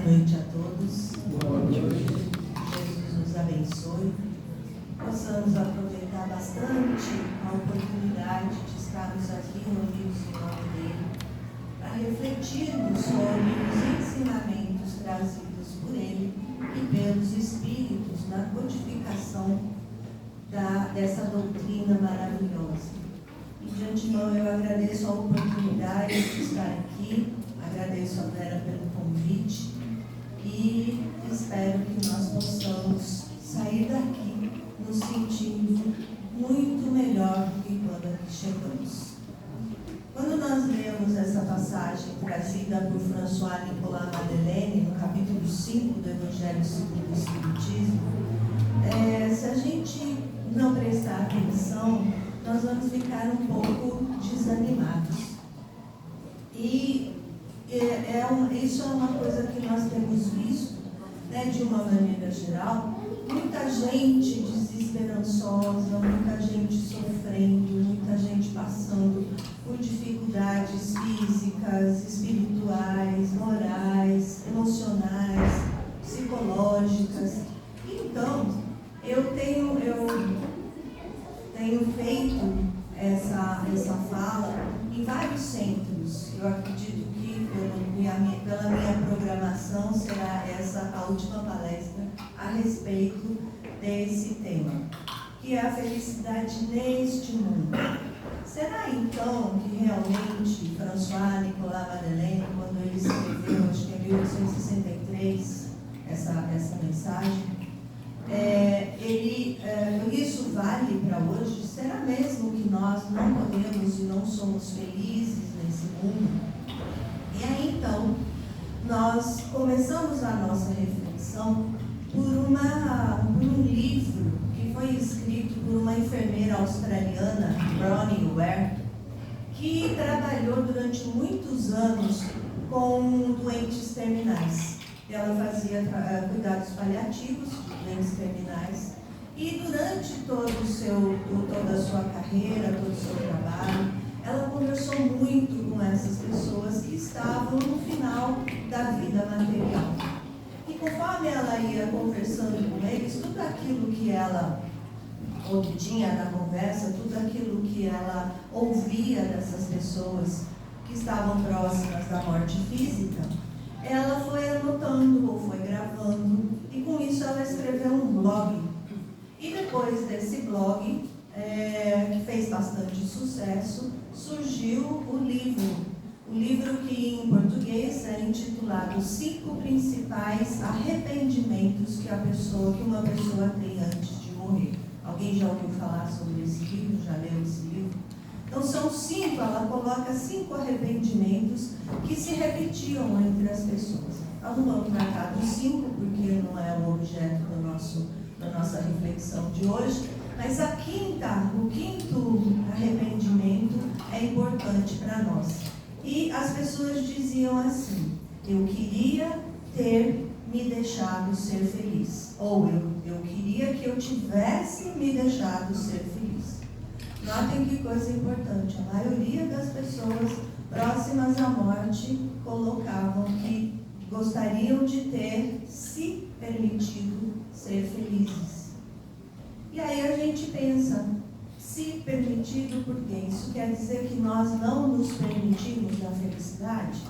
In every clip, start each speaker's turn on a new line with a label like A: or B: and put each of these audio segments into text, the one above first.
A: noite a todos. Boa noite. Jesus nos abençoe. Possamos aproveitar bastante a oportunidade de estarmos aqui reunidos em nome dele, para refletirmos sobre os ensinamentos trazidos por ele e pelos Espíritos na codificação dessa doutrina maravilhosa. E de antemão eu agradeço a oportunidade de estar aqui, agradeço a Vera pelo convite e espero que nós possamos sair daqui nos sentindo muito melhor do que quando aqui chegamos. Quando nós lemos essa passagem trazida por François-Nicolas Madeleine, no capítulo 5 do Evangelho segundo o Espiritismo, se a gente não prestar atenção, nós vamos ficar um pouco desanimados. E isso é uma coisa que nós temos visto, né, de uma maneira geral, muita gente desesperançosa, muita gente sofrendo, muita gente passando por dificuldades físicas, espirituais, morais, emocionais, psicológicas. Então, eu tenho feito essa fala em vários centros. Eu acredito que pela minha programação será essa a última palestra a respeito desse tema, que é a felicidade neste mundo. Será então que realmente François-Nicolas Madeleine, quando ele escreveu, acho que em 1863, essa mensagem, isso vale para hoje? Será mesmo que nós não podemos e não somos felizes nesse mundo? E aí então, nós começamos a nossa reflexão por um livro que foi escrito por uma enfermeira australiana, Bronnie Ware, que trabalhou durante muitos anos com doentes terminais. Ela fazia cuidados paliativos de doentes terminais e durante toda a sua carreira, todo o seu trabalho, ela conversou muito com essas pessoas que estavam no final da vida material. E conforme ela ia conversando com eles, tudo aquilo que ela obtinha da conversa, tudo aquilo que ela ouvia dessas pessoas que estavam próximas da morte física, ela foi anotando ou foi gravando, e com isso ela escreveu um blog. E depois desse blog, que fez bastante sucesso, surgiu o livro que em português é intitulado 5 principais arrependimentos que uma pessoa tem antes de morrer. Alguém já ouviu falar sobre esse livro? Já leu esse livro? Então são 5, ela coloca 5 arrependimentos que se repetiam entre as pessoas. Nós não vamos tratar dos 5, porque não é o objeto da nossa reflexão de hoje, mas o quinto arrependimento é importante para nós. E as pessoas diziam assim: eu queria ter me deixado ser feliz, ou eu queria que eu tivesse me deixado ser feliz. Notem que coisa importante, a maioria das pessoas próximas à morte colocavam que gostariam de ter se permitido ser felizes. E aí a gente pensa, se permitido por quê? Isso quer dizer que nós não nos permitimos a felicidade?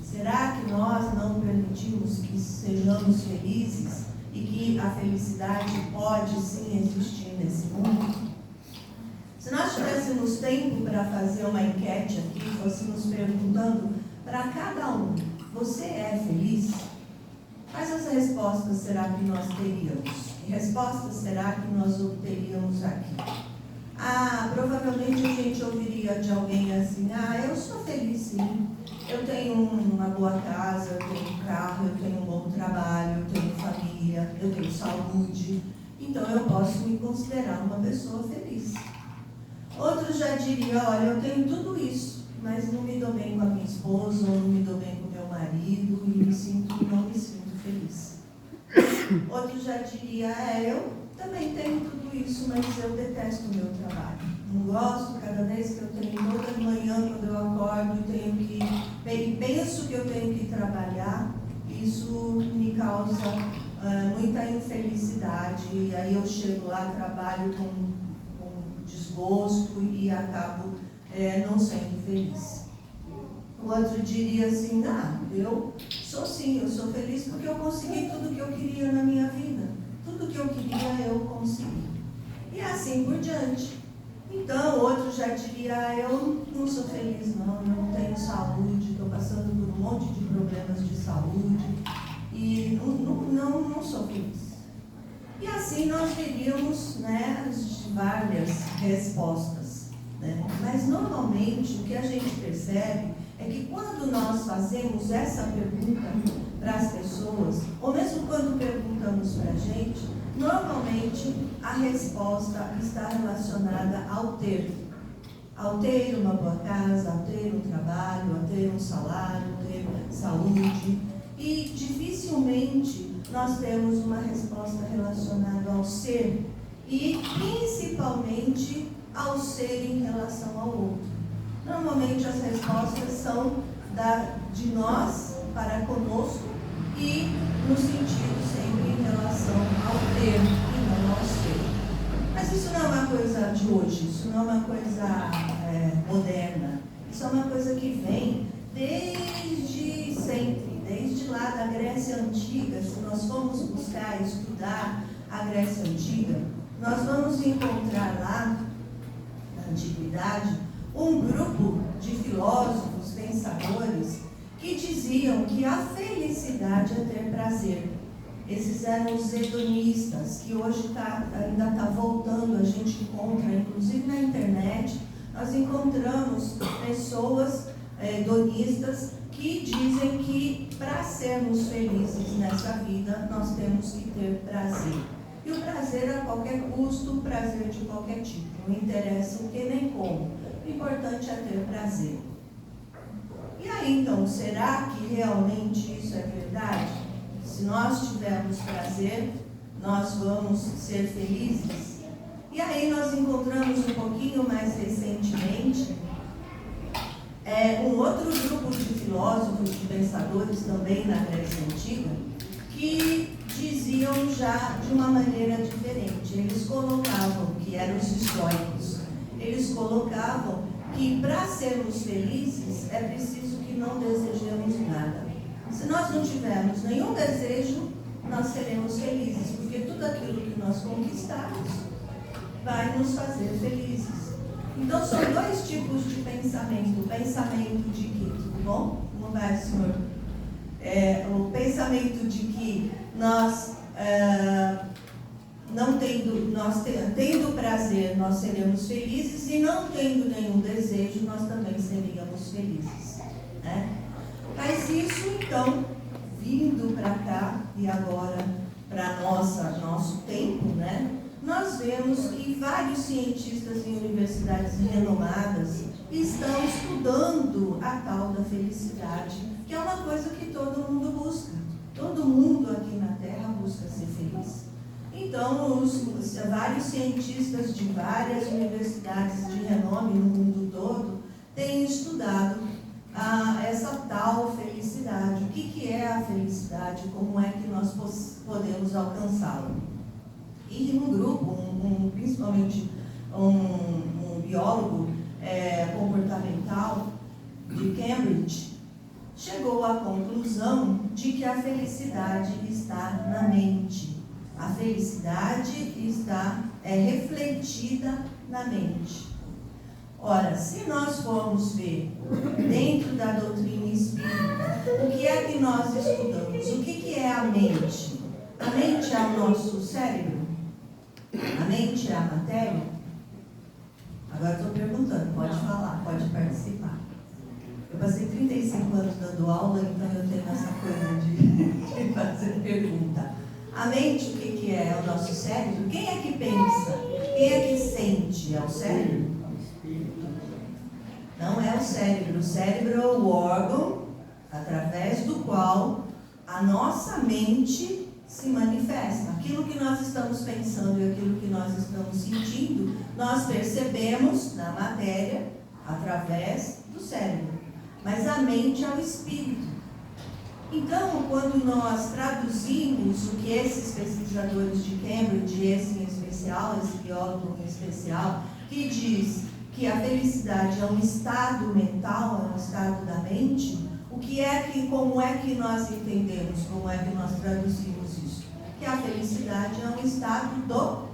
A: Será que nós não permitimos que sejamos felizes e que a felicidade pode sim existir nesse mundo? Se nós tivéssemos tempo para fazer uma enquete aqui, fôssemos perguntando para cada um: você é feliz? Quais as respostas será que nós teríamos? Que respostas será que nós obteríamos aqui? Provavelmente a gente ouviria de alguém assim: eu sou feliz sim, eu tenho uma boa casa, eu tenho um carro, eu tenho um bom trabalho, eu tenho família, eu tenho saúde, então eu posso me considerar uma pessoa feliz. Outros já diriam: olha, eu tenho tudo isso, mas não me dou bem com a minha esposa, ou não me dou bem com o meu marido, e não me sinto feliz. Outros já diriam: eu também tenho tudo isso, mas eu detesto o meu trabalho. Não gosto, cada vez que eu tenho, toda manhã quando eu acordo, e penso que eu tenho que trabalhar, isso causa muita infelicidade, e aí eu chego lá, trabalho com desgosto e acabo não sendo feliz. O outro diria assim, eu sou feliz porque eu consegui tudo que eu queria na minha vida. Tudo que eu queria eu consegui. E assim por diante. Então, outro já diria, eu não sou feliz não, eu não tenho saúde, estou passando por um monte de problemas de saúde e não sou feliz. E assim nós teríamos várias respostas. Mas normalmente o que a gente percebe é que quando nós fazemos essa pergunta para as pessoas, ou mesmo quando perguntamos para a gente, normalmente a resposta está relacionada ao ter. Ao ter uma boa casa, ao ter um trabalho, ao ter um salário, ao ter saúde. E dificilmente nós temos uma resposta relacionada ao ser e principalmente ao ser em relação ao outro. Normalmente as respostas são de nós para conosco e no sentido sempre em relação ao ter e não ao ser. Mas isso não é uma coisa de hoje, isso não é uma coisa moderna. Isso é uma coisa que vem desde sempre, desde lá da Grécia Antiga. Se nós formos buscar, estudar a Grécia Antiga, nós vamos encontrar lá, na Antiguidade, um grupo de filósofos, pensadores, que diziam que a felicidade é ter prazer. Esses eram os hedonistas, que hoje ainda está voltando, a gente encontra, inclusive na internet, nós encontramos pessoas hedonistas que dizem que para sermos felizes nessa vida, nós temos que ter prazer. E o prazer a qualquer custo, prazer de qualquer tipo, não interessa o que nem como. O importante é ter prazer. E aí, então, será que realmente isso é verdade? Se nós tivermos prazer, nós vamos ser felizes? E aí nós encontramos um pouquinho mais recentemente um outro grupo de filósofos, de pensadores também na Grécia Antiga, que diziam já de uma maneira diferente. Eles colocavam, que eram os estoicos, eles colocavam que para sermos felizes é preciso que não desejemos nada. Se nós não tivermos nenhum desejo, nós seremos felizes, porque tudo aquilo que nós conquistarmos vai nos fazer felizes. Então são dois tipos de pensamento. O pensamento de que, tudo bom? Como vai, senhor? O pensamento de que nós tendo prazer, nós seremos felizes, e não tendo nenhum desejo, nós também seríamos felizes. Mas isso, então, vindo para cá, e agora para nosso tempo, nós vemos que vários cientistas em universidades renomadas estão estudando a tal da felicidade, que é uma coisa que todo mundo busca. Todo mundo aqui na Terra busca ser feliz. Então, vários cientistas de várias universidades de renome no mundo todo têm estudado essa tal felicidade. O que é a felicidade? Como é que nós podemos alcançá-la? E um grupo, principalmente um biólogo comportamental de Cambridge, chegou à conclusão de que a felicidade está na mente. A felicidade é refletida na mente. Ora, se nós formos ver dentro da doutrina espírita, o que é que nós estudamos? O que é a mente? A mente é o nosso cérebro? A mente é a matéria? Agora estou perguntando, pode falar, pode participar. Eu passei 35 anos dando aula, então eu tenho essa coisa de fazer pergunta. A mente, o que é? É o nosso cérebro? Quem é que pensa? Quem é que sente? É o cérebro? Não é o cérebro. O cérebro é o órgão através do qual a nossa mente se manifesta. Aquilo que nós estamos pensando e aquilo que nós estamos sentindo, nós percebemos na matéria através do cérebro. Mas a mente é o espírito. Então, quando nós traduzimos o que esses pesquisadores de Cambridge, esse em especial, esse biólogo em especial, que diz que a felicidade é um estado mental, é um estado da mente, como é que nós entendemos, como é que nós traduzimos isso? Que a felicidade é um estado do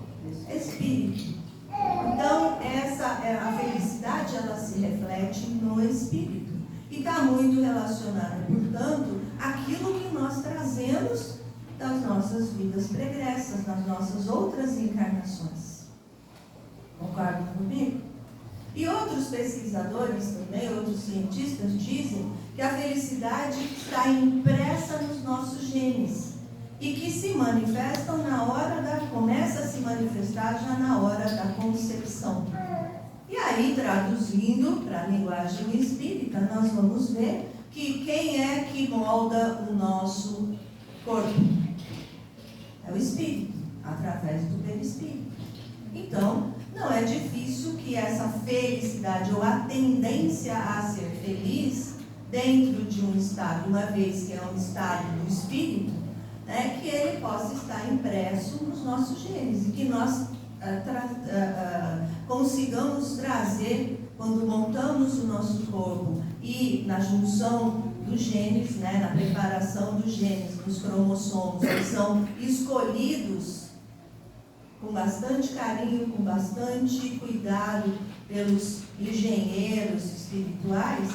A: espírito. Então, a felicidade, ela se reflete no espírito. E está muito relacionada, portanto, àquilo que nós trazemos das nossas vidas pregressas, das nossas outras encarnações. Concordam comigo? E outros pesquisadores também, outros cientistas dizem que a felicidade está impressa nos nossos genes e que se manifestam começa a se manifestar já na hora da concepção. E aí, traduzindo para a linguagem espírita, nós vamos ver que quem é que molda o nosso corpo? É o espírito, através do perispírito. Então, não é difícil que essa felicidade ou a tendência a ser feliz dentro de um estado, uma vez que é um estado do espírito, que ele possa estar impresso nos nossos genes e que nós consigamos trazer, quando montamos o nosso corpo e na junção dos genes, na preparação dos genes, dos cromossomos, que são escolhidos com bastante carinho, com bastante cuidado pelos engenheiros espirituais,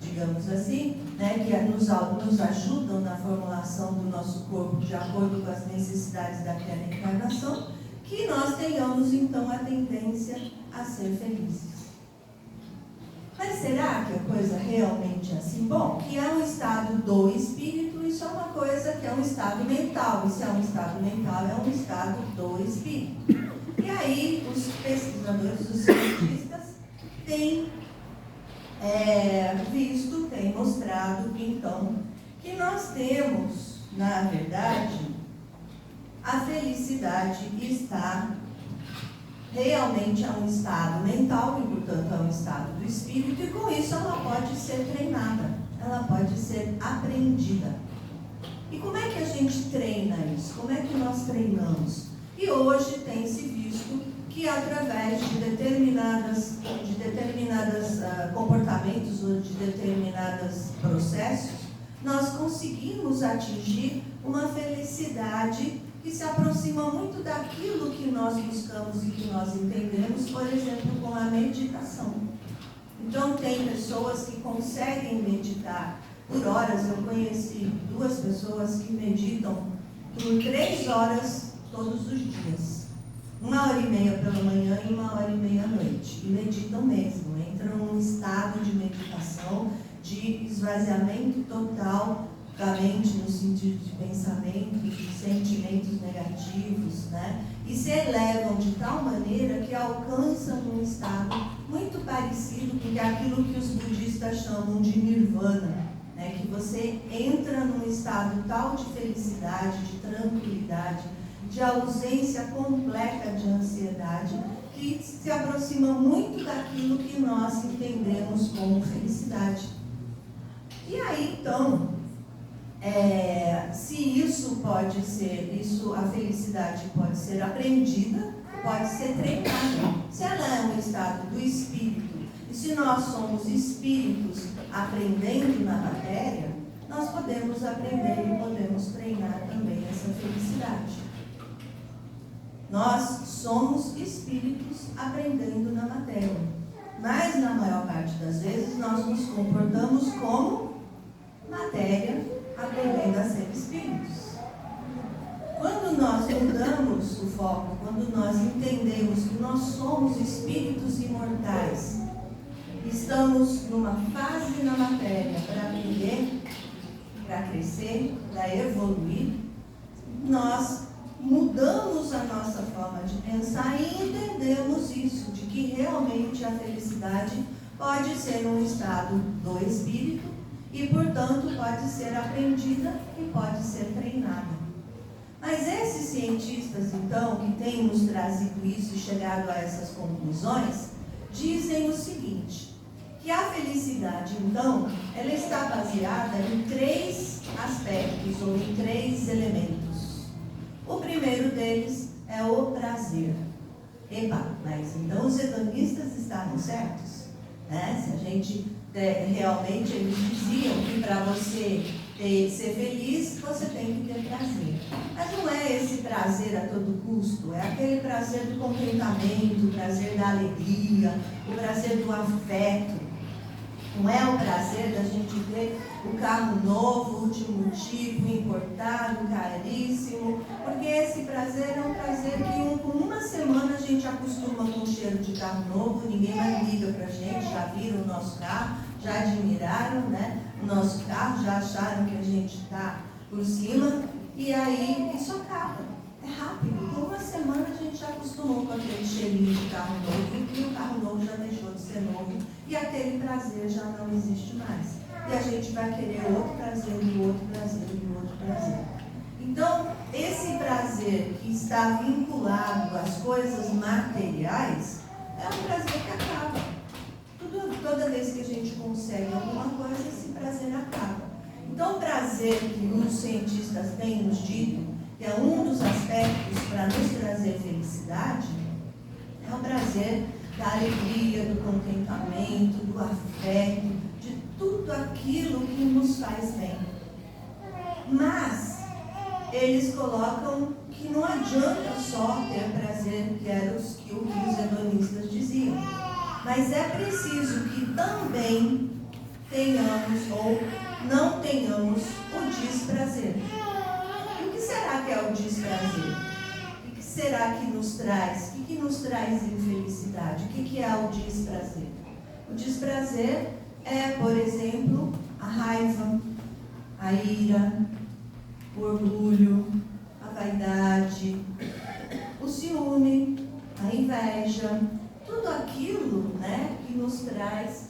A: digamos assim, que nos ajudam na formulação do nosso corpo de acordo com as necessidades daquela encarnação, que nós tenhamos então a tendência a ser felizes. Mas será que a coisa realmente é assim? Bom, que é um estado do espírito, isso é uma coisa que é um estado mental. E se é um estado mental, é um estado do espírito. E aí, os pesquisadores, os cientistas, têm têm mostrado, então, que nós temos, na verdade, a felicidade está realmente a um estado mental, e portanto a um estado do espírito, e com isso ela pode ser treinada, ela pode ser aprendida. E como é que a gente treina isso? Como é que nós treinamos? E hoje tem-se visto que através de determinados comportamentos ou de determinados processos, nós conseguimos atingir uma felicidade que se aproxima muito daquilo que nós buscamos e que nós entendemos, por exemplo, com a meditação. Então, tem pessoas que conseguem meditar por horas. Eu conheci 2 pessoas que meditam por 3 horas todos os dias. 1h30 pela manhã e 1h30 à noite. E meditam mesmo, entram num estado de meditação, de esvaziamento total da mente, no sentido de pensamentos, de sentimentos negativos, e se elevam de tal maneira que alcançam um estado muito parecido com aquilo que os budistas chamam de nirvana, que você entra num estado tal de felicidade, de tranquilidade, de ausência completa de ansiedade, que se aproxima muito daquilo que nós entendemos como felicidade. E aí, então, se isso pode ser, a felicidade pode ser aprendida, pode ser treinada. Se ela é um estado do espírito, e se nós somos espíritos aprendendo na matéria, nós podemos aprender e podemos treinar também essa felicidade. Nós somos espíritos aprendendo na matéria, mas na maior parte das vezes nós nos comportamos como matéria aprendendo a ser espíritos. Quando nós mudamos o foco, quando nós entendemos que nós somos espíritos imortais, estamos numa fase na matéria para aprender, para crescer, para evoluir, nós mudamos a nossa forma de pensar e entendemos isso, de que realmente a felicidade pode ser um estado do espírito e, portanto, pode ser aprendida e pode ser treinada. Mas esses cientistas, então, que têm nos trazido isso e chegado a essas conclusões, dizem o seguinte, que a felicidade, então, ela está baseada em 3 aspectos ou em 3 elementos. O primeiro deles é o prazer. Epa, mas então os hedonistas estavam certos, né? Se a gente realmente, eles diziam que para você ser feliz, você tem que ter prazer. Mas não é esse prazer a todo custo, é aquele prazer do contentamento, o prazer da alegria, o prazer do afeto. Não é o prazer da gente ver o carro novo, último tipo, importado, caríssimo, porque esse prazer é um prazer que com uma semana a gente acostuma com o cheiro de carro novo, ninguém mais liga pra gente, já viram o nosso carro, já admiraram, né, o nosso carro, já acharam que a gente está por cima, e aí isso acaba. É rápido, com uma semana a gente já acostumou com aquele cheirinho de carro novo, e o carro novo já deixou de ser novo, e aquele prazer já não existe mais. E a gente vai querer outro prazer, e outro prazer, e outro prazer. Então, esse prazer que está vinculado às coisas materiais, é um prazer que acaba. Toda vez que a gente consegue alguma coisa, esse prazer acaba. Então, o prazer que os cientistas têm nos dito, que é um dos aspectos para nos trazer felicidade, é o prazer da alegria, do contentamento, do afeto, de tudo aquilo que nos faz bem. Mas eles colocam que não adianta só ter prazer, que era o que os hedonistas diziam, mas é preciso que também tenhamos ou não tenhamos o desprazer. O que será que é o desprazer? O que será que nos traz? O que nos traz infelicidade? O que é o desprazer? O desprazer é, por exemplo, a raiva, a ira, o orgulho, a vaidade, o ciúme, a inveja, tudo aquilo, né, que nos traz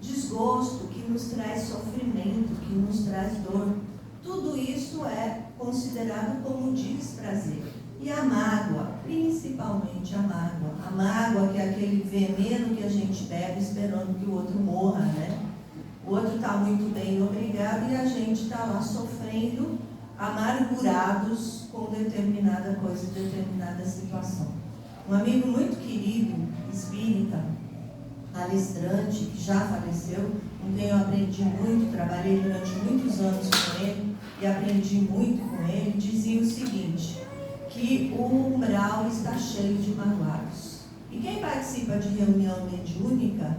A: desgosto, que nos traz sofrimento, que nos traz dor. Tudo isso é considerado como desprazer. E a mágoa, principalmente a mágoa. A mágoa, que é aquele veneno que a gente bebe esperando que o outro morra, né? O outro está muito bem, obrigado, e a gente está lá sofrendo, amargurados com determinada coisa, determinada situação. Um amigo muito querido, espírita, palestrante, que já faleceu, com quem eu aprendi muito, trabalhei durante muitos anos com ele e aprendi muito com ele, dizia o seguinte, que o umbral está cheio de magoados. E quem participa de reunião mediúnica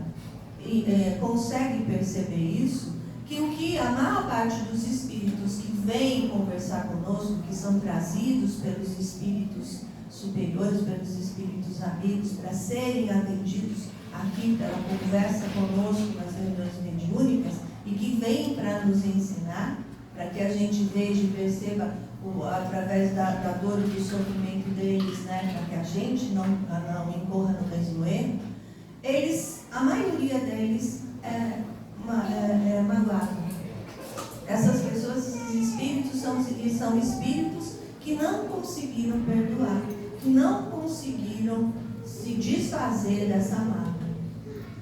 A: consegue perceber isso, que o que a maior parte dos espíritos que vêm conversar conosco, que são trazidos pelos espíritos superiores, pelos espíritos amigos, para serem atendidos aqui pela conversa conosco nas reuniões mediúnicas, e que vêm para nos ensinar, para que a gente veja e perceba através da dor e do sofrimento deles, né, para que a gente não incorra no mesmo erro, a maioria deles é magoado. Essas pessoas, esses espíritos, são espíritos que não conseguiram perdoar, que não conseguiram se desfazer dessa mágoa.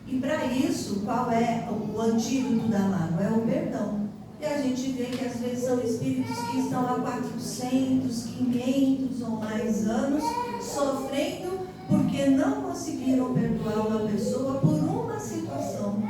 A: E para isso, qual é o antídoto da mágoa? É o perdão. E a gente vê que às vezes são espíritos que estão há 400, 500 ou mais anos sofrendo porque não conseguiram perdoar uma pessoa por uma situação.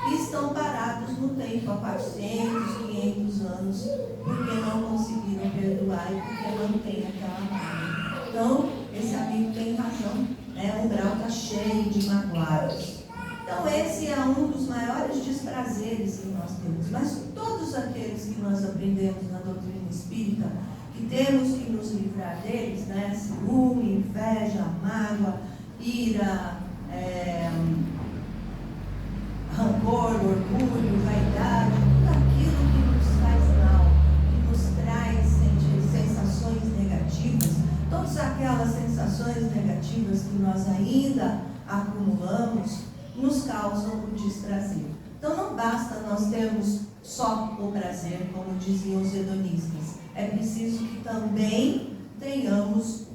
A: E estão parados no tempo há 400, 500 anos porque não conseguiram perdoar e porque não tem aquela mágoa. Então, esse amigo tem razão, né? O umbral está cheio de magoados. Então, esse é um dos maiores desprazeres que nós temos. Mas todos aqueles que nós aprendemos na doutrina espírita, que temos que nos livrar deles, né? Ciúme, inveja, mágoa, ira, rancor, orgulho, vaidade, tudo aquilo que nos faz mal, que nos traz sensações negativas, todas aquelas sensações negativas que nós ainda acumulamos, nos causam o desprazer. Então não basta nós termos só o prazer, como diziam os hedonistas. É preciso que também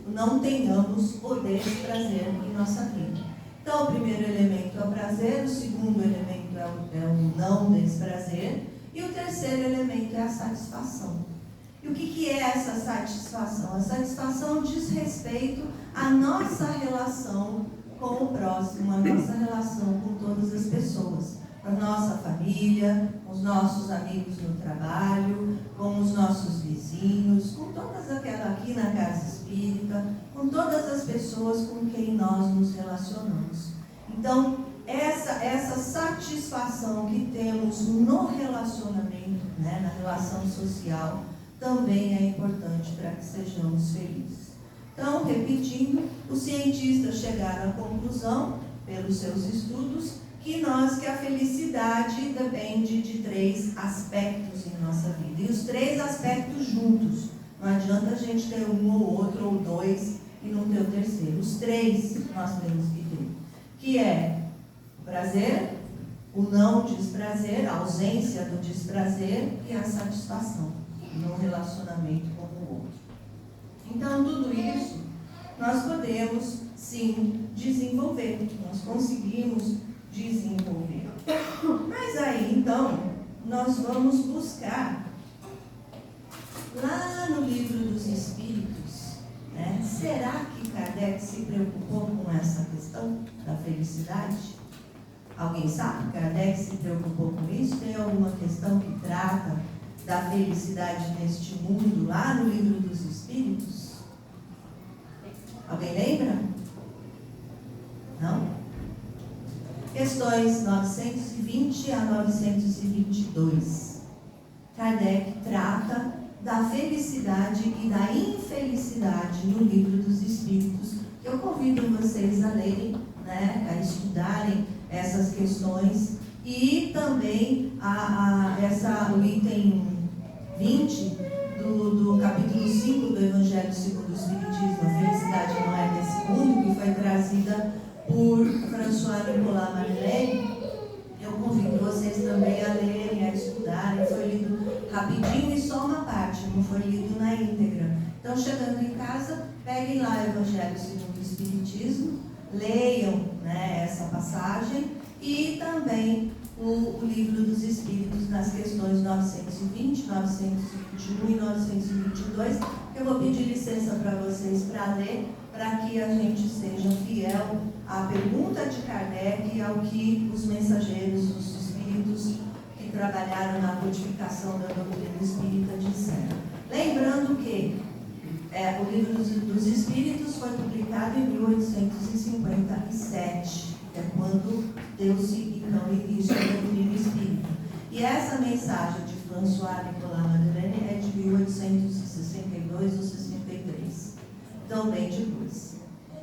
A: não tenhamos o desprazer em nossa vida. Então, o primeiro elemento é o prazer, o segundo elemento é o não desprazer, e o terceiro elemento é a satisfação. E o que é essa satisfação? A satisfação diz respeito à nossa relação com o próximo, a nossa relação com todas as pessoas, a nossa família, com os nossos amigos no trabalho, com os nossos vizinhos, com todas aquelas aqui na casa espírita, com todas as pessoas com quem nós nos relacionamos. Então, essa satisfação que temos no relacionamento, né, na relação social, também é importante para que sejamos felizes. Então, repetindo, os cientistas chegaram à conclusão, pelos seus estudos, que a felicidade depende de 3 aspectos em nossa vida. E os 3 aspectos juntos. Não adianta a gente ter um ou outro, ou 2, e não ter o terceiro. Os 3 nós temos que ter. Que é o prazer, o não desprazer, a ausência do desprazer e a satisfação no relacionamento com o outro. Então, tudo isso nós podemos, sim, desenvolver. Nós conseguimos desenvolver. Mas aí, então, nós vamos buscar lá no Livro dos Espíritos, né? Será que Kardec se preocupou com essa questão da felicidade? Alguém sabe? Kardec se preocupou com isso? Tem alguma questão que trata da felicidade neste mundo, lá no Livro dos Espíritos? Alguém lembra? Não? Questões 920 a 922. Kardec trata da felicidade e da infelicidade no Livro dos Espíritos. Eu convido vocês a lerem, né, a estudarem essas questões e também o item 20 do capítulo 5 do Evangelho segundo o Espiritismo, a felicidade não é desse mundo, que foi trazida por François-Nicolas Madeleine. Eu convido vocês também a lerem, a estudarem. Foi lido rapidinho e só uma parte, não foi lido na íntegra. Então, chegando em casa, peguem lá o Evangelho segundo o Espiritismo, leiam, né, essa passagem e também o Livro dos Espíritos nas questões 920, 921 e 922. Eu vou pedir licença para vocês para ler, para que a gente seja fiel à pergunta de Kardec e ao que os mensageiros, os espíritos que trabalharam na codificação da doutrina espírita disseram. Lembrando que o Livro dos Espíritos foi publicado em 1857, que é quando deu-se então início à doutrina espírita. E essa mensagem de François-Nicolas Madeleine é de 1862 ou 63, então bem depois.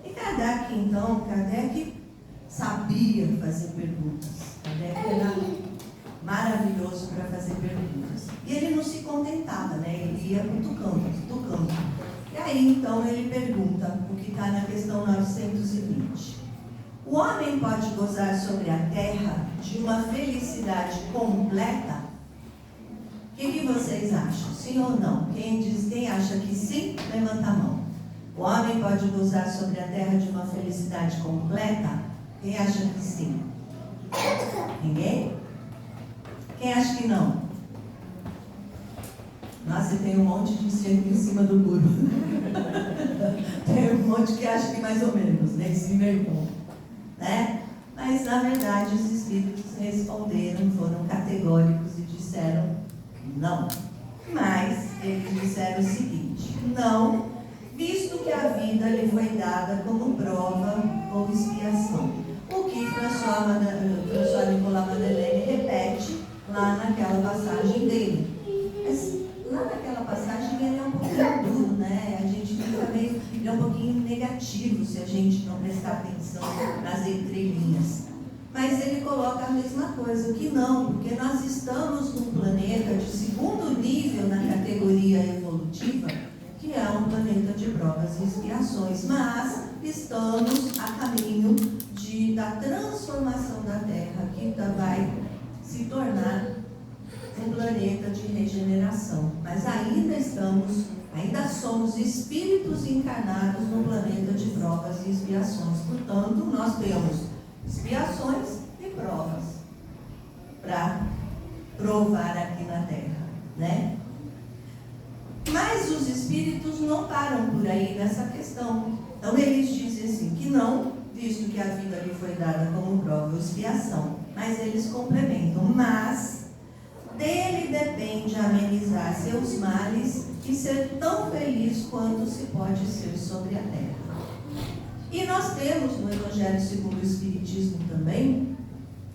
A: E Kardec sabia fazer perguntas. Kardec era maravilhoso para fazer perguntas. E ele não se contentava, né? Ele ia cutucando. E aí, então, ele pergunta o que está na questão 920. O homem pode gozar sobre a terra de uma felicidade completa? O que vocês acham? Sim ou não? Quem acha que sim, levanta a mão. O homem pode gozar sobre a terra de uma felicidade completa? Quem acha que sim? Ninguém? Quem acha que não? Nossa, tem um monte de gente em cima do muro. Tem um monte que acha que mais ou menos, né? Sim, meio ponto, né? Mas, na verdade, os espíritos responderam, foram categóricos e disseram não. Mas eles disseram o seguinte: não, visto que a vida lhe foi dada como prova ou expiação. O que François-Nicolas Madeleine repete lá naquela passagem dele. Mas lá naquela passagem ele é um pouquinho duro, né? A gente fica meio, ele é um pouquinho negativo se a gente não prestar atenção nas entrelinhas. Mas ele coloca a mesma coisa, que não, porque nós estamos num planeta de segundo nível na categoria evolutiva, que é um planeta de provas e expiações, mas estamos a caminho da transformação da Terra, que vai se tornar um planeta de regeneração. Mas ainda somos espíritos encarnados no planeta de provas e expiações. Portanto, nós temos expiações e provas para provar aqui na terra, né? Mas os espíritos não param por aí nessa questão. Então eles dizem assim, que não, visto que a vida lhe foi dada como prova ou expiação, mas eles complementam, mas dele depende amenizar seus males e ser tão feliz quanto se pode ser sobre a terra. E nós temos no Evangelho segundo o Espiritismo também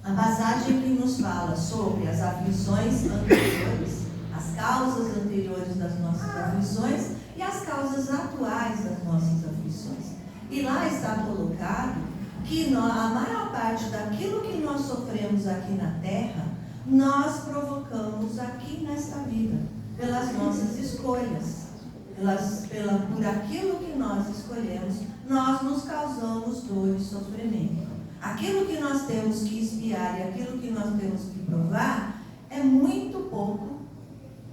A: a passagem que nos fala sobre as aflições anteriores, as causas anteriores das nossas aflições e as causas atuais das nossas aflições. E lá está colocado que a maior parte daquilo que nós sofremos aqui na terra, nós provocamos aqui nesta vida, pelas nossas escolhas. Por aquilo que nós escolhemos, nós nos causamos dor e sofrimento. Aquilo que nós temos que expiar e aquilo que nós temos que provar é muito pouco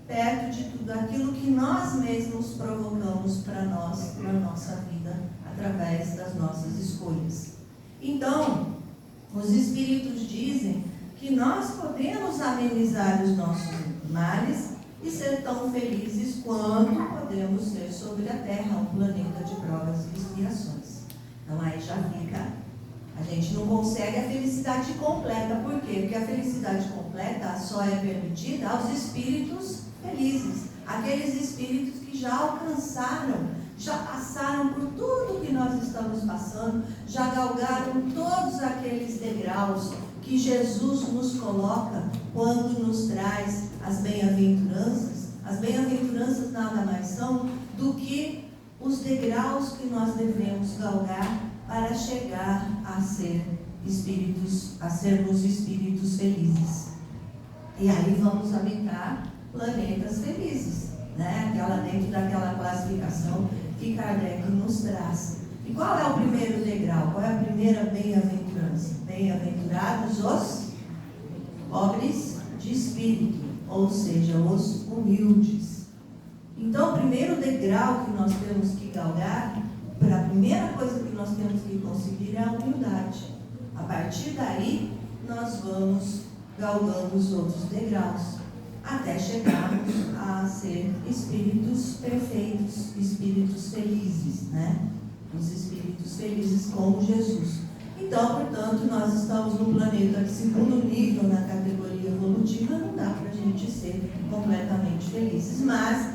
A: perto de tudo aquilo que nós mesmos provocamos para nós, na nossa vida, através das nossas escolhas. Então, os espíritos dizem que nós podemos amenizar os nossos males e ser tão felizes quanto podemos ser sobre a Terra, um planeta de provas e expiações. Então aí já fica, a gente não consegue a felicidade completa. Por quê? Porque a felicidade completa só é permitida aos espíritos felizes, aqueles espíritos que já alcançaram, já passaram por tudo que nós estamos passando, já galgaram todos aqueles degraus que Jesus nos coloca quando nos traz as bem-aventuranças. As bem-aventuranças nada mais são do que os degraus que nós devemos galgar para chegar a ser espíritos, a sermos espíritos felizes. E aí vamos habitar planetas felizes, né? Dentro daquela classificação que Kardec nos traz. E qual é o primeiro degrau? Qual é a primeira bem-aventurança? Bem-aventurados os pobres de espírito, ou seja, os humildes. Então, o primeiro degrau que nós temos que galgar, a primeira coisa que nós temos que conseguir é a humildade. A partir daí, nós vamos galgando os outros degraus, até chegarmos a ser espíritos perfeitos, espíritos felizes, né? Os espíritos felizes como Jesus. Então, portanto, nós estamos num planeta de segundo nível na categoria evolutiva, não dá para a gente ser completamente felizes, mas,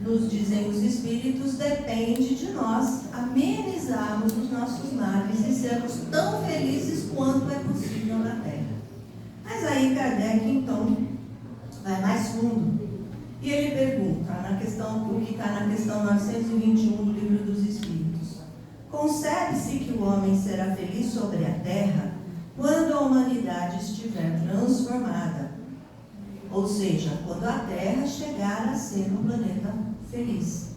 A: nos dizem os espíritos, depende de nós amenizarmos os nossos males e sermos tão felizes quanto é possível na Terra. Mas aí Kardec, então, vai mais fundo. E ele pergunta, o que está na questão 921 do Livro dos Espíritos. Concebe-se que o homem será feliz sobre a terra quando a humanidade estiver transformada. Ou seja, quando a terra chegar a ser um planeta feliz.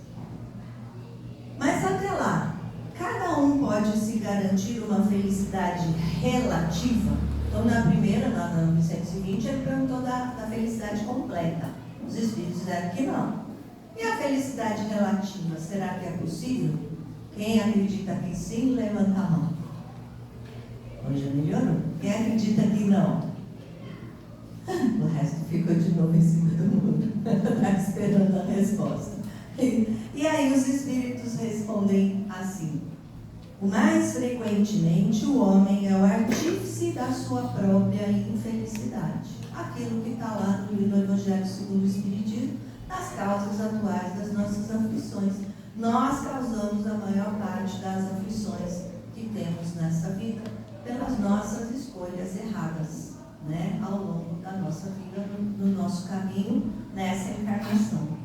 A: Mas até lá, cada um pode se garantir uma felicidade relativa? Então, na primeira, na 920, ele perguntou da felicidade completa. Os espíritos disseram que não. E a felicidade relativa, será que é possível? Quem acredita que sim, levanta a mão. Hoje melhorou. Quem acredita que não? O resto ficou de novo em cima do muro. Está esperando a resposta. E aí os espíritos respondem assim: o mais frequentemente o homem é o artífice da sua própria infelicidade. Aquilo que está lá no livro do Evangelho segundo o Espiritismo, das causas atuais das nossas aflições. Nós causamos a maior parte das aflições que temos nessa vida pelas nossas escolhas erradas, né? Ao longo da nossa vida, no nosso caminho, nessa encarnação.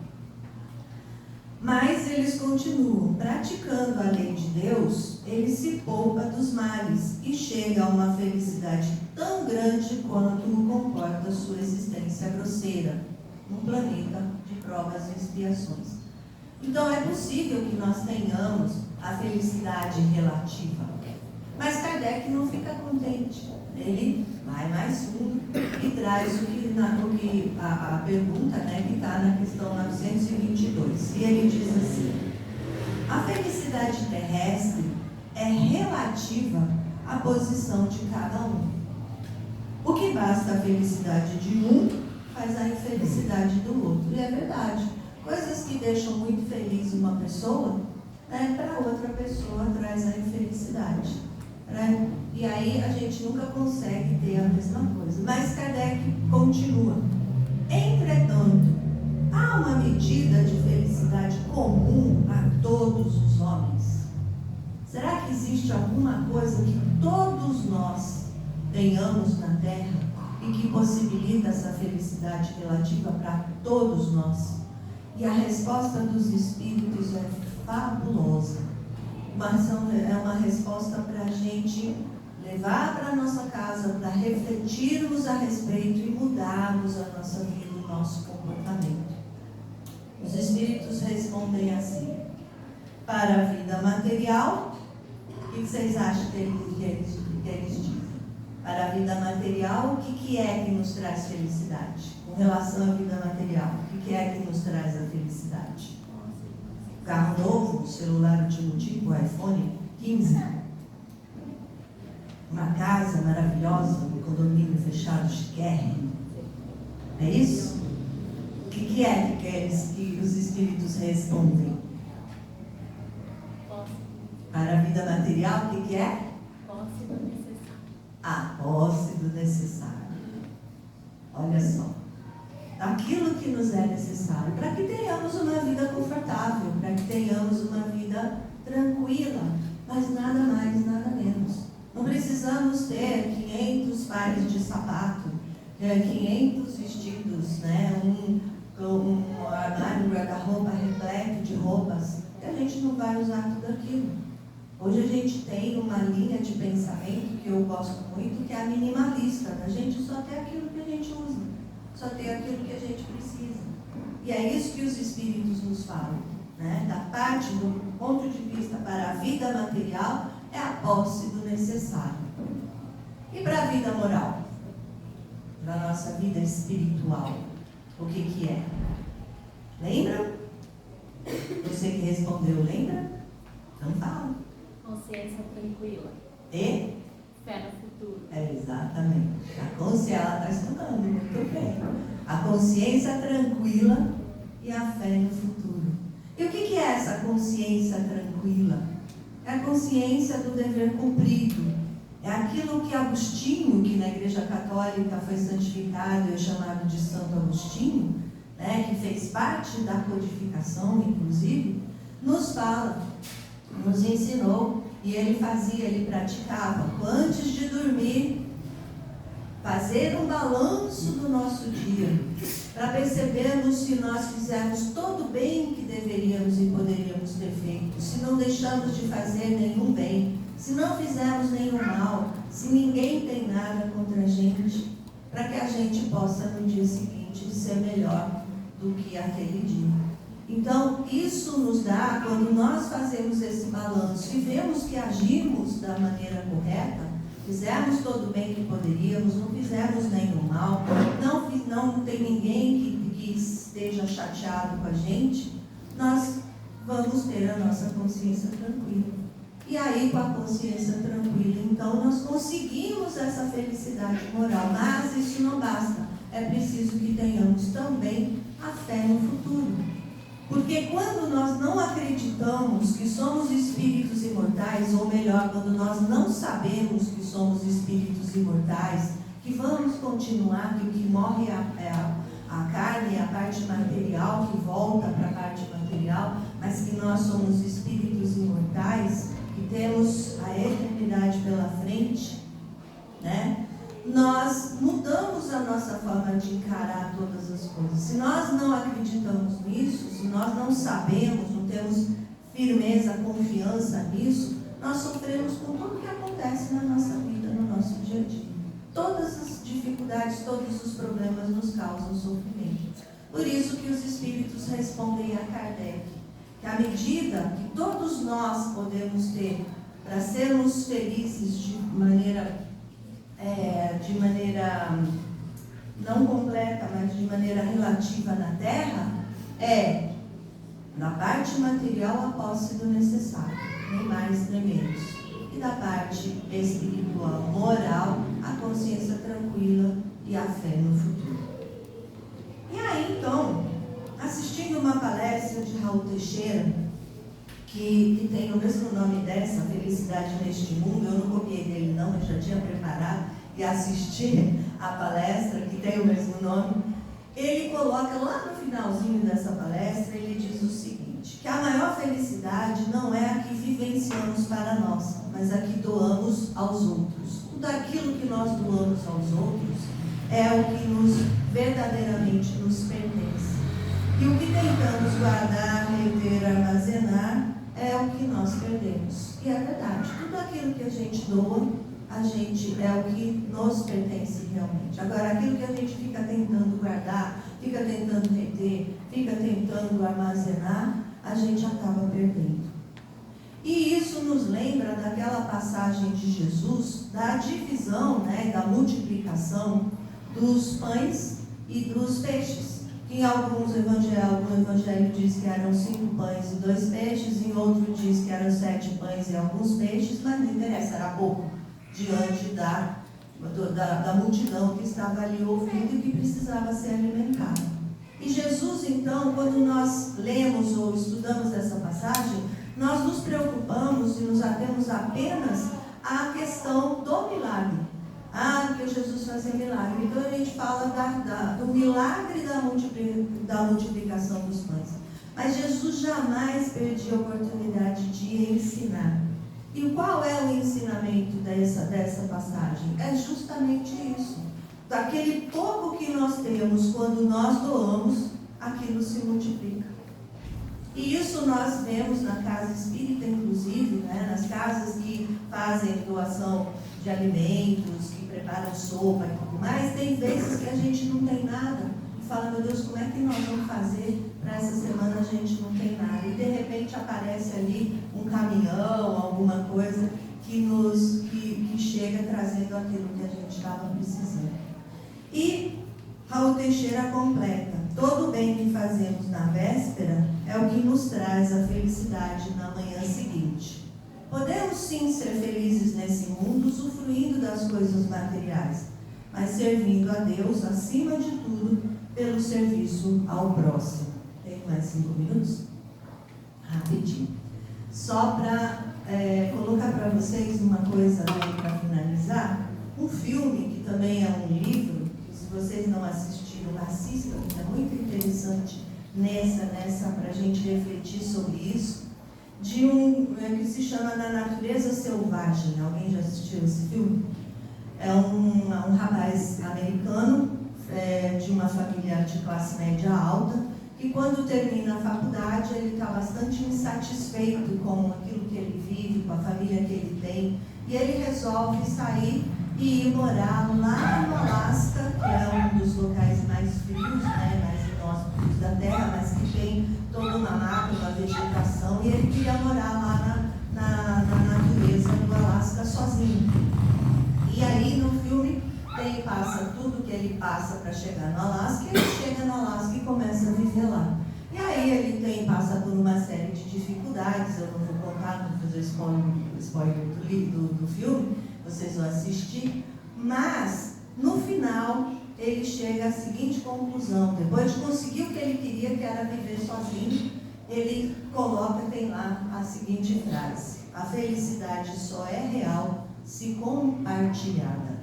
A: Mas eles continuam, praticando a lei de Deus, ele se poupa dos males e chega a uma felicidade tão grande quanto o comporta sua existência grosseira, num planeta de provas e expiações. Então é possível que nós tenhamos a felicidade relativa. Mas Kardec não fica contente. Ele vai mais fundo e traz a pergunta, né, que está na questão 922. E ele diz assim: a felicidade terrestre é relativa a posição de cada um. O que basta a felicidade de um, faz a infelicidade do outro. E é verdade. Coisas que deixam muito feliz uma pessoa, né, para outra pessoa traz a infelicidade. Né? E aí a gente nunca consegue ter a mesma coisa. Mas Kardec continua. Entretanto, há uma medida de felicidade comum a todos os homens. Será que existe alguma coisa que todos nós tenhamos na Terra e que possibilita essa felicidade relativa para todos nós? E a resposta dos Espíritos é fabulosa. Mas é uma resposta para a gente levar para a nossa casa, para refletirmos a respeito e mudarmos a nossa vida, o nosso comportamento. Os Espíritos respondem assim: para a vida material, o que vocês acham que eles dizem? Para a vida material, o que é que nos traz felicidade? Com relação à vida material, o que é que nos traz a felicidade? Carro novo, celular último tipo, iPhone 15. Uma casa maravilhosa, um condomínio fechado, chiquérrimo. É isso? O que é que os Espíritos respondem? Para a vida material, o que é?
B: Posse do necessário.
A: A posse do necessário. Olha só. Aquilo que nos é necessário para que tenhamos uma vida confortável, para que tenhamos uma vida tranquila, mas nada mais, nada menos. Não precisamos ter 500 pares de sapato, 500 vestidos, né? um armário, um guarda-roupa repleto de roupas, que a gente não vai usar tudo aquilo. Hoje a gente tem uma linha de pensamento que eu gosto muito, que é a minimalista. A gente só tem aquilo que a gente usa, só tem aquilo que a gente precisa. E é isso que os Espíritos nos falam, né? Da parte, do ponto de vista para a vida material, é a posse do necessário. E para a vida moral? Para a nossa vida espiritual, o que é? Lembra? Você que respondeu, lembra? Então fala.
B: Consciência tranquila.
A: E?
B: Fé no futuro.
A: É, exatamente. A consciência, ela está estudando muito bem. A consciência tranquila e a fé no futuro. E o que é essa consciência tranquila? É a consciência do dever cumprido. É aquilo que Agostinho, que na Igreja Católica foi santificado e é chamado de Santo Agostinho, né, que fez parte da codificação, inclusive, nos fala, nos ensinou, e ele praticava, antes de dormir, fazer um balanço do nosso dia, para percebermos se nós fizemos todo o bem que deveríamos e poderíamos ter feito, se não deixamos de fazer nenhum bem, se não fizemos nenhum mal, se ninguém tem nada contra a gente, para que a gente possa no dia seguinte ser melhor do que aquele dia. Então, isso nos dá, quando nós fazemos esse balanço e vemos que agimos da maneira correta, fizemos todo o bem que poderíamos, não fizemos nenhum mal, não tem ninguém que esteja chateado com a gente, nós vamos ter a nossa consciência tranquila. E aí, com a consciência tranquila, então, nós conseguimos essa felicidade moral. Mas isso não basta. É preciso que tenhamos também a fé no futuro. Porque quando nós não acreditamos que somos espíritos imortais, ou melhor, quando nós não sabemos que somos espíritos imortais, que vamos continuar, que o que morre é a carne, a parte material, que volta para a parte material, mas que nós somos espíritos imortais, que temos a eternidade pela frente, né? Nós mudamos a nossa forma de encarar todas as coisas. Se nós não acreditamos nisso, se nós não sabemos, não temos firmeza, confiança nisso, nós sofremos com tudo que acontece na nossa vida, no nosso dia a dia. Todas as dificuldades, todos os problemas nos causam sofrimento. Por isso que os Espíritos respondem a Kardec, que à medida que todos nós podemos ter para sermos felizes de maneira não completa, mas de maneira relativa na Terra, na parte material a posse do necessário, nem mais nem menos. e da parte espiritual, moral, a consciência tranquila e a fé no futuro. E aí, então, assistindo uma palestra de Raul Teixeira, que tem o mesmo nome dessa, Felicidade Neste Mundo, eu não copiei dele não, eu já tinha preparado e assisti a palestra, que tem o mesmo nome. Ele coloca lá no finalzinho dessa palestra, ele diz o seguinte, que a maior felicidade não é a que vivenciamos para nós, mas a que doamos aos outros. Tudo aquilo que nós doamos aos outros é o que verdadeiramente nos pertence. E o que tentamos guardar, reter, armazenar, é o que nós perdemos. E é verdade, tudo aquilo que a gente doa, é o que nos pertence realmente. Agora, aquilo que a gente fica tentando guardar, fica tentando reter, fica tentando armazenar, a gente acaba perdendo. E isso nos lembra daquela passagem de Jesus, da divisão, da multiplicação dos pães e dos peixes. Em algum evangelho diz que eram 5 pães e 2 peixes, em outro diz que eram 7 pães e alguns peixes, mas não interessa, era pouco diante da multidão que estava ali ouvindo e que precisava ser alimentada. E Jesus, então, quando nós lemos ou estudamos essa passagem, nós nos preocupamos e nos atemos apenas à questão do milagre. Porque Jesus fazia milagre. Então a gente fala do milagre da multiplicação dos pães. Mas Jesus jamais perdia a oportunidade de ensinar. E qual é o ensinamento dessa passagem? É justamente isso. Daquele pouco que nós temos, quando nós doamos, aquilo se multiplica. E isso nós vemos na casa espírita, inclusive, nas casas que fazem doação de alimentos, que preparam sopa e tudo mais. Tem vezes que a gente não tem nada e fala, meu Deus, como é que nós vamos fazer para essa semana? A gente não tem nada. E de repente aparece ali um caminhão, alguma coisa que chega trazendo aquilo que a gente estava precisando. E Raul Teixeira completa: todo bem que fazemos na véspera é o que nos traz a felicidade na manhã seguinte. Podemos sim ser felizes nesse mundo, usufruindo das coisas materiais, mas servindo a Deus, acima de tudo, pelo serviço ao próximo. Tem mais 5 minutos? Rapidinho. Só para colocar para vocês uma coisa para finalizar, um filme que também é um livro, que se vocês não assistiram, assistam, é muito interessante para a gente refletir sobre isso, de que se chama Da Natureza Selvagem. Alguém já assistiu esse filme? É um rapaz americano, de uma família de classe média alta, que quando termina a faculdade, ele está bastante insatisfeito com aquilo que ele vive, com a família que ele tem, e ele resolve sair e ir morar lá no Alasca, que é um dos locais mais frios, mais inóspitos da Terra, mas que tem toda uma mata, uma vegetação, e ele queria morar lá na natureza do Alasca sozinho. E aí no filme passa tudo que ele passa para chegar no Alasca, e ele chega no Alasca e começa a viver lá. E aí ele passa por uma série de dificuldades, eu não vou contar, não vou fazer spoiler do filme, vocês vão assistir, mas no final ele chega à seguinte conclusão: depois de conseguir o que ele queria, que era viver sozinho, ele tem lá a seguinte frase: a felicidade só é real se compartilhada.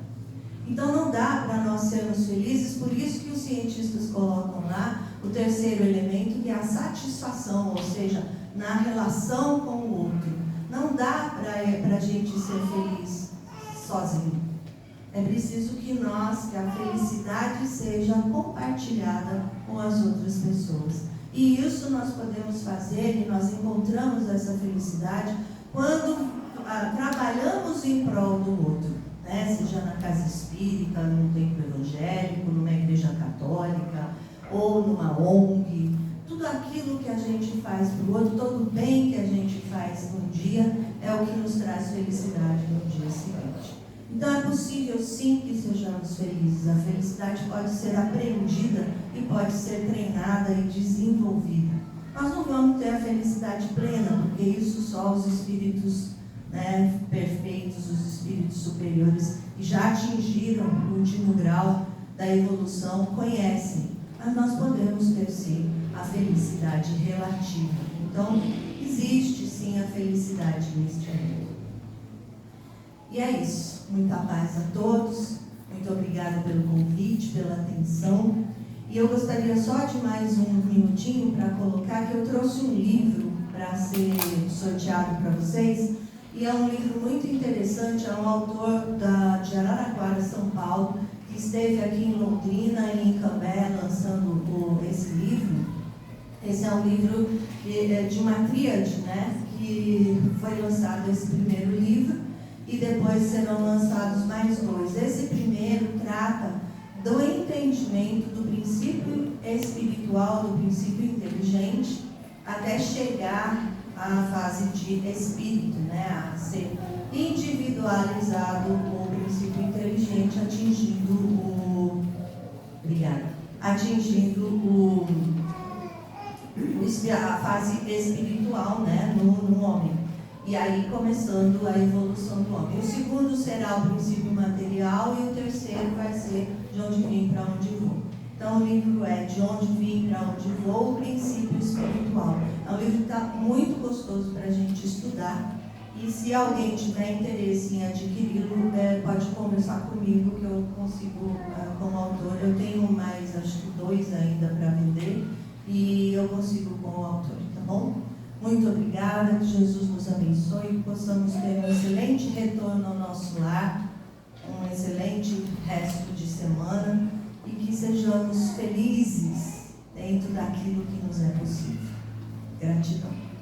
A: Então não dá para nós sermos felizes, por isso que os cientistas colocam lá o terceiro elemento, que é a satisfação, ou seja, na relação com o outro. Não dá para a gente ser feliz sozinho. É preciso que a felicidade seja compartilhada com as outras pessoas. E isso nós podemos fazer, e nós encontramos essa felicidade quando trabalhamos em prol do outro. Seja na casa espírita, num templo evangélico, numa igreja católica, ou numa ONG. Tudo aquilo que a gente faz para o outro, todo o bem que a gente faz num dia, é o que nos traz felicidade no dia seguinte. Então é possível sim que sejamos felizes. A felicidade pode ser aprendida e pode ser treinada e desenvolvida. Nós não vamos ter a felicidade plena, porque isso só os espíritos né, perfeitos, os espíritos superiores, que já atingiram o último grau da evolução, conhecem. Mas nós podemos ter, sim, a felicidade relativa. Então, existe, sim, a felicidade neste mundo. E é isso. Muita paz a todos. Muito obrigada pelo convite, pela atenção. E eu gostaria só de mais um minutinho para colocar que eu trouxe um livro para ser sorteado para vocês. E é um livro muito interessante, é um autor de Araraquara, São Paulo, que esteve aqui em Londrina e em Cambé lançando esse livro. Esse é um livro de uma tríade, né? Que foi lançado esse primeiro livro e depois serão lançados mais dois. Esse primeiro trata do entendimento do princípio espiritual, do princípio inteligente, até chegar à fase de espírito, né? A ser individualizado o princípio inteligente, atingindo a fase espiritual, né? no homem. E aí começando a evolução do homem. O segundo será o princípio material e o terceiro vai ser de onde vim para onde vou. Então o livro é De Onde Vim para Onde Vou, o princípio espiritual. É um livro que está muito gostoso para a gente estudar. E se alguém tiver interesse em adquiri-lo, pode conversar comigo que eu consigo, como autor. Eu tenho mais, acho que 2 ainda para vender e eu consigo com o autor, tá bom? Muito obrigada, que Jesus nos abençoe, que possamos ter um excelente retorno ao nosso lar, um excelente resto de semana e que sejamos felizes dentro daquilo que nos é possível. Gratidão.